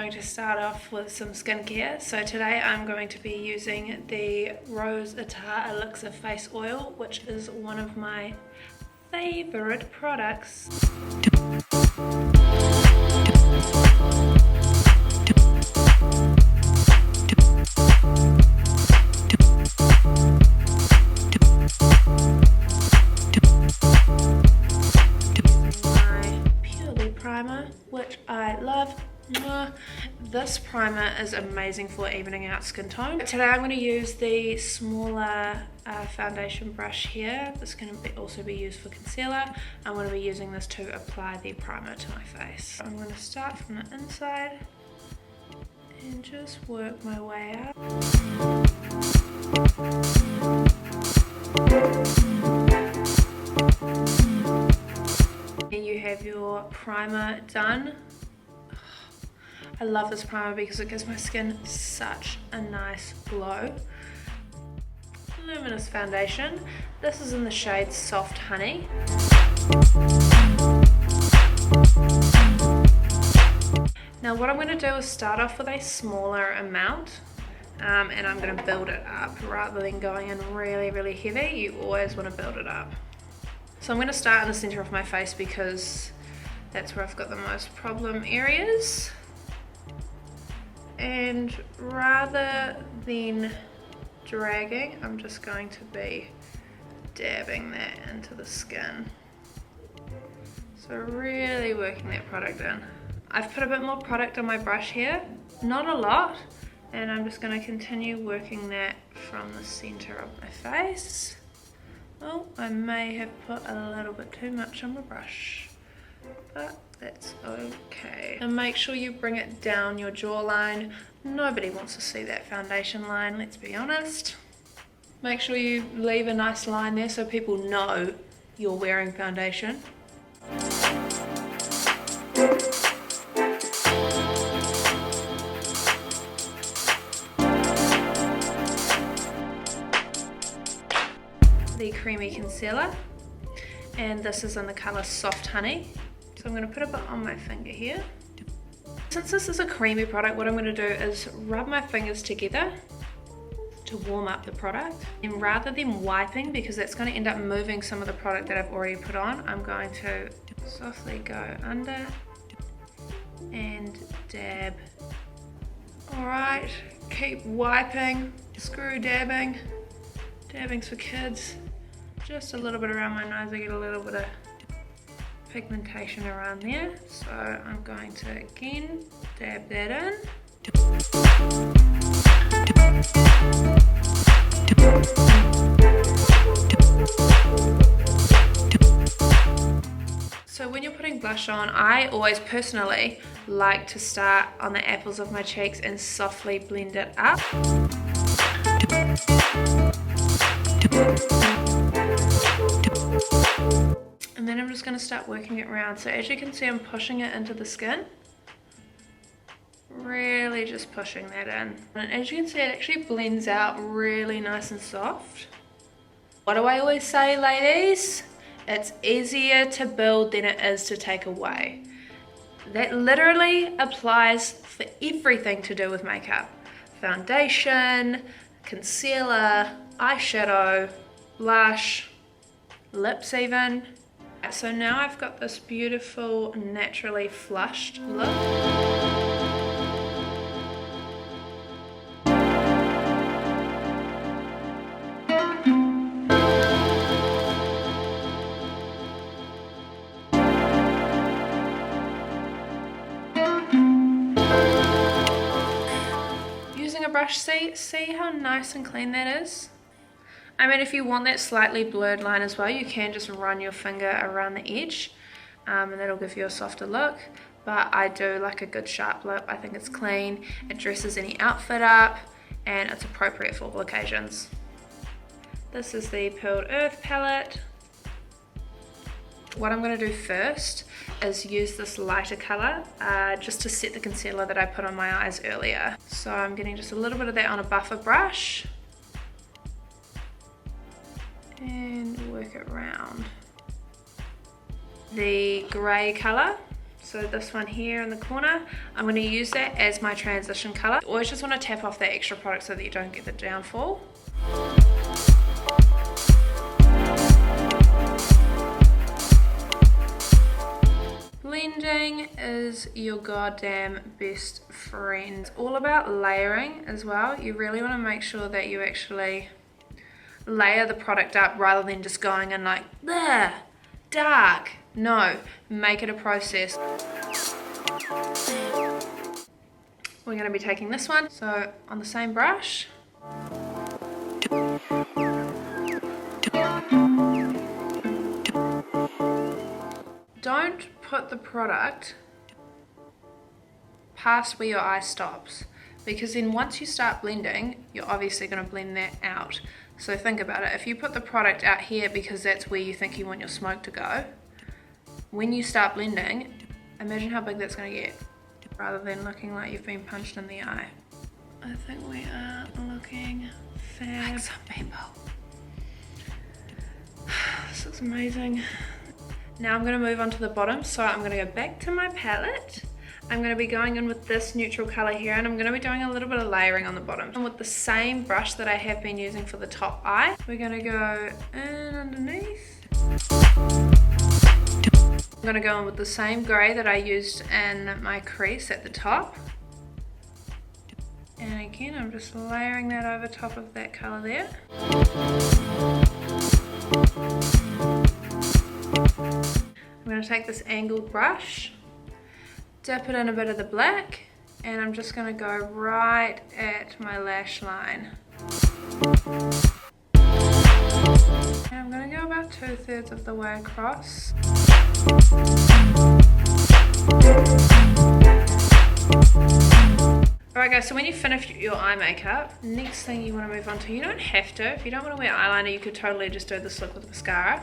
going to start off with some skincare. So today I'm going to be using the Rose Attar Elixir Face Oil, which is one of my favorite products. Primer, which I love. This primer is amazing for evening out skin tone. Today I'm going to use the smaller foundation brush here. This can also be used for concealer. I'm going to be using this to apply the primer to my face. I'm going to start from the inside and just work my way up. You have your primer done. I love this primer because it gives my skin such a nice glow. Luminous foundation. This is in the shade Soft Honey. Now what I'm going to do is start off with a smaller amount and I'm going to build it up rather than going in really heavy. You always want to build it up. So I'm going to start in the center of my face because that's where I've got the most problem areas. And rather than dragging, I'm just going to be dabbing that into the skin. So really working that product in. I've put a bit more product on my brush here, not a lot, and I'm just going to continue working that from the center of my face. Oh, I may have put a little bit too much on my brush, but that's okay. And make sure you bring it down your jawline. Nobody wants to see that foundation line, let's be honest. Make sure you leave a nice line there so people know you're wearing foundation. The creamy concealer, and this is in the color Soft Honey. So I'm going to put a bit on my finger here. Since this is a creamy product, what I'm going to do is rub my fingers together to warm up the product. And rather than wiping, because that's going to end up moving some of the product that I've already put on, I'm going to softly go under and dab. Alright, keep wiping, screw dabbing. Dabbing's for kids. Just a little bit around my nose. I get a little bit of pigmentation around there. So I'm going to again dab that in. So when you're putting blush on, I always personally like to start on the apples of my cheeks and softly blend it up. And then I'm just going to start working it around. So as you can see, I'm pushing it into the skin. Really just pushing that in. And as you can see, it actually blends out really nice and soft. What do I always say, ladies? It's easier to build than it is to take away. That literally applies for everything to do with makeup. Foundation, concealer, eyeshadow, blush, lips even. So now I've got this beautiful naturally flushed look. Using a brush, see how nice and clean that is? I mean, if you want that slightly blurred line as well, you can just run your finger around the edge and that'll give you a softer look. But I do like a good sharp lip. I think it's clean, it dresses any outfit up, and it's appropriate for all occasions. This is the Pearled Earth palette. What I'm going to do first is use this lighter colour just to set the concealer that I put on my eyes earlier. So I'm getting just a little bit of that on a buffer brush. And work it around. The grey colour, So this one here in the corner, I'm going to use that as my transition colour. Always just want to tap off that extra product so that you don't get the downfall. Blending is your goddamn best friend. It's all about layering as well. You really want to make sure that you actually layer the product up rather than just going in like, there, dark. No, make it a process. We're going to be taking this one, so on the same brush. Don't put the product past where your eye stops, because then once you start blending, you're obviously going to blend that out. So think about it. If you put the product out here because that's where you think you want your smoke to go, when you start blending, imagine how big that's going to get, rather than looking like you've been punched in the eye. I think we are looking fab. Like some people. This looks amazing. Now I'm going to move on to the bottom, so I'm going to go back to my palette. I'm going to be going in with this neutral colour here, and I'm going to be doing a little bit of layering on the bottom. And with the same brush that I have been using for the top eye, we're going to go in underneath. I'm going to go in with the same grey that I used in my crease at the top. And again, I'm just layering that over top of that colour there. I'm going to take this angled brush, dip it in a bit of the black, and I'm just going to go right at my lash line. And I'm going to go about 2/3 of the way across. Alright guys, so when you finish your eye makeup, next thing you want to move on to, you don't have to, if you don't want to wear eyeliner, you could totally just do this look with mascara.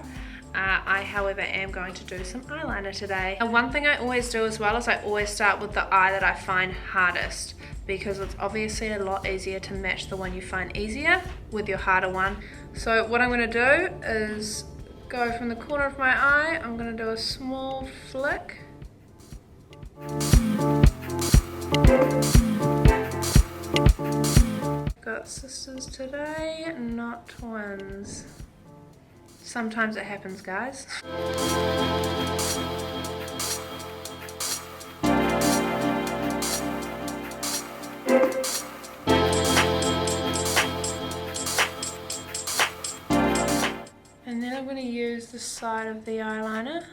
I, however, am going to do some eyeliner today. And one thing I always do as well is I always start with the eye that I find hardest, because it's obviously a lot easier to match the one you find easier with your harder one. So what I'm going to do is go from the corner of my eye, I'm going to do a small flick. Got sisters today, not twins. Sometimes it happens, guys. And then I'm going to use the side of the eyeliner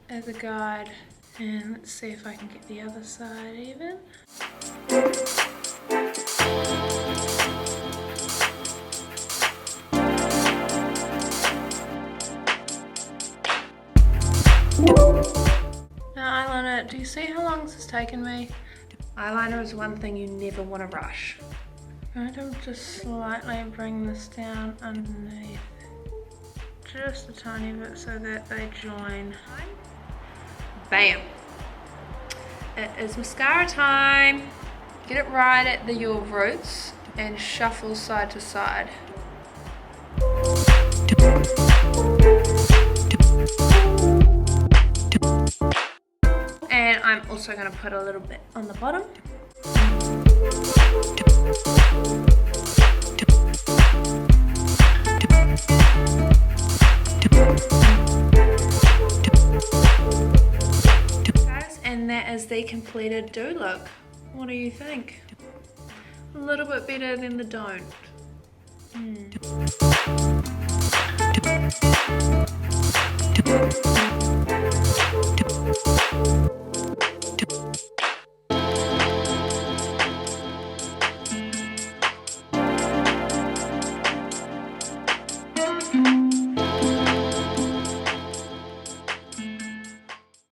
as a guide. And let's see if I can get the other side even. Now eyeliner, do you see how long this has taken me? Eyeliner is one thing you never want to rush. I'm going to just slightly bring this down underneath, just a tiny bit so that they join. Bam! It is mascara time. Get it right at your roots and shuffle side to side. And I'm also going to put a little bit on the bottom. Guys, and that is the completed do look. What do you think? A little bit better than the don't.